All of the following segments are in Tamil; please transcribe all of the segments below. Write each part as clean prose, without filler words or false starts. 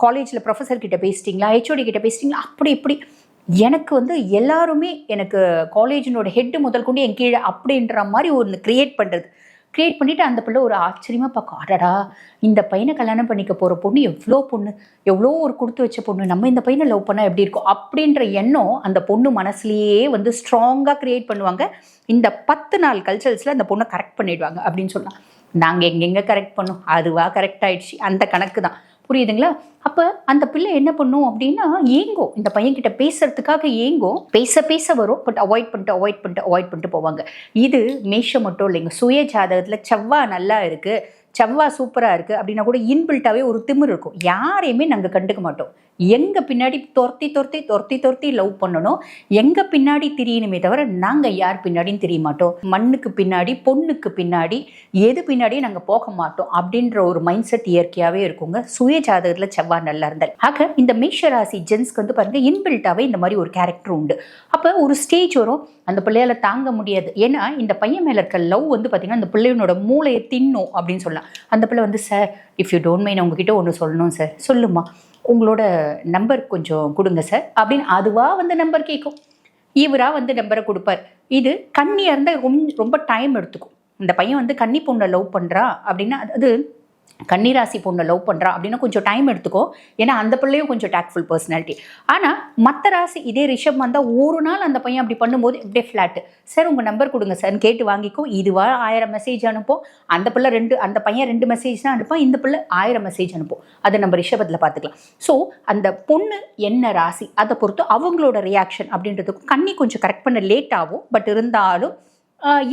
காலேஜில் ப்ரொஃபஸர் கிட்ட பேசிட்டிங்களா, ஹெச்ஓடி கிட்ட பேசிட்டிங்களா, அப்படி இப்படி எனக்கு வந்து எல்லாருமே எனக்கு காலேஜினோட ஹெட்டு முதல் கொண்டு என் கீழே அப்படின்ற மாதிரி ஒன்று க்ரியேட் பண்ணிவிட்டு அந்த பிள்ளை ஒரு ஆச்சரியமாக பார்க்கும். அடடா, இந்த பையனை கல்யாணம் பண்ணிக்க போகிற பொண்ணு எவ்வளோ ஒரு கொடுத்து வச்ச பொண்ணு, நம்ம இந்த பையனை லவ் பண்ணால் எப்படி இருக்கும் அப்படின்ற எண்ணம் அந்த பொண்ணு மனசுலேயே வந்து ஸ்ட்ராங்காக க்ரியேட் பண்ணுவாங்க. இந்த 10 நாள் கல்ச்சர்ஸில் அந்த பொண்ணை கரெக்ட் பண்ணிவிடுவாங்க. அப்படின்னு சொன்னால் நாங்கள் எங்கெங்கே கரெக்ட் பண்ணோம், அதுவாக கரெக்ட் ஆகிடுச்சு, அந்த கணக்கு தான். புரியுதுங்களா? அப்போ அந்த பிள்ளை என்ன பண்ணும் அப்படின்னா ஏங்கும், இந்த பையன்கிட்ட பேசுறதுக்காக ஏங்கும், பேச வரும், பட் அவாய்ட் பண்ணிட்டு போவாங்க. இது மேஷம் மட்டும் இல்லைங்க, சுய ஜாதகத்தில் செவ்வாய் நல்லா இருக்குது, செவ்வாய் சூப்பராக இருக்குது அப்படின்னா கூட இன்பில்ட்டாகவே ஒரு திமிர் இருக்கும். யாரையுமே நாங்கள் கண்டுக்க மாட்டோம். எங்கள் பின்னாடி துரத்தி லவ் பண்ணணும், எங்கள் பின்னாடி தெரியணுமே தவிர நாங்கள் யார் பின்னாடியும் தெரிய மாட்டோம். மண்ணுக்கு பின்னாடி பொண்ணுக்கு பின்னாடி எது பின்னாடியும் நாங்கள் போக மாட்டோம் அப்படின்ற ஒரு மைண்ட் செட் இயற்கையாகவே இருக்குங்க சுய ஜாதகத்தில் செவ்வாய் நல்லா இருந்தால். ஆக இந்த மேஷராசி ஜென்ஸ்க்கு வந்து பாருங்க இன்பில்ட்டாகவே இந்த மாதிரி ஒரு கேரக்டர் உண்டு. அப்போ ஒரு ஸ்டேஜ் வரும், அந்த பிள்ளையால தாங்க முடியாது. ஏன்னா இந்த பையன் மேலே இருக்க லவ் வந்து பார்த்தீங்கன்னா அந்த பிள்ளையோட மூளையை தின்னும் அப்படின்னு சொல்லலாம். அந்த பிள்ளை வந்து sir if you don't mind உங்ககிட்ட ஒன்று சொல்லணும் சார், சொல்லுமா, உங்களோட நம்பர் கொஞ்சம் கொடுங்க சார் அப்படின்னு அதுவாக வந்து நம்பர் கேட்கும். இவராக வந்து நம்பரை கொடுப்பார். இது கன்னியாக இருந்தால் ரொம்ப டைம் எடுத்துக்கும். இந்த பையன் வந்து கன்னி பொண்ணை லவ் பண்ணுறா அப்படின்னா அது கன்னிராசி பொண்ணை லவ் பண்ணுறா அப்படின்னா கொஞ்சம் டைம் எடுத்துக்கும். ஏன்னா அந்த பிள்ளையும் கொஞ்சம் டேக்ஃபுல் பர்சனாலிட்டி. ஆனால் மற்ற ராசி இதே ரிஷப் வந்தால் ஒரு நாள் அந்த பையன் அப்படி பண்ணும்போது இப்படியே ஃப்ளாட்டு, சார் உங்கள் நம்பர் கொடுங்க சார்னு கேட்டு வாங்கிக்கும். இதுவா 1000 மெசேஜ் அனுப்போம், அந்த பையன் 2 மெசேஜ் தான் அனுப்போம், இந்த பிள்ளை 1000 மெசேஜ் அனுப்போம். அதை நம்ம ரிஷபத்தில் பார்த்துக்கலாம். ஸோ அந்த பொண்ணு என்ன ராசி அதை பொறுத்து அவங்களோட ரியாக்ஷன் அப்படின்றதுக்கும் கன்னி கொஞ்சம் கரெக்ட் பண்ண லேட் ஆகும். பட் இருந்தாலும்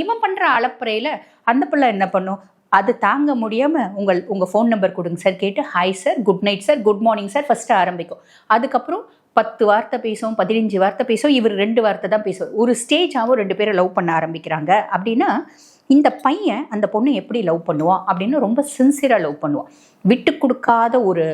இவன் பண்ணுற அளப்பறையில் அந்த பிள்ளை என்ன பண்ணும், அது தாங்க முடியாமல் உங்கள் ஃபோன் நம்பர் கொடுங்க சார் கேட்டு hi sir, good night sir, good morning sir first ஆரம்பிக்கும். அதுக்கப்புறம் 10 வார்த்தை பேசும், 15 வார்த்தை பேசும், இவர் 2 வார்த்தை தான் பேசுவார். ஒரு ஸ்டேஜாகவும் 2 பேரை லவ் பண்ண ஆரம்பிக்கிறாங்க அப்படின்னா இந்த பையன் அந்த பொண்ணை எப்படி லவ் பண்ணுவான் அப்படின்னு ரொம்ப சின்சியராக லவ் பண்ணுவான். விட்டு கொடுக்காத ஒரு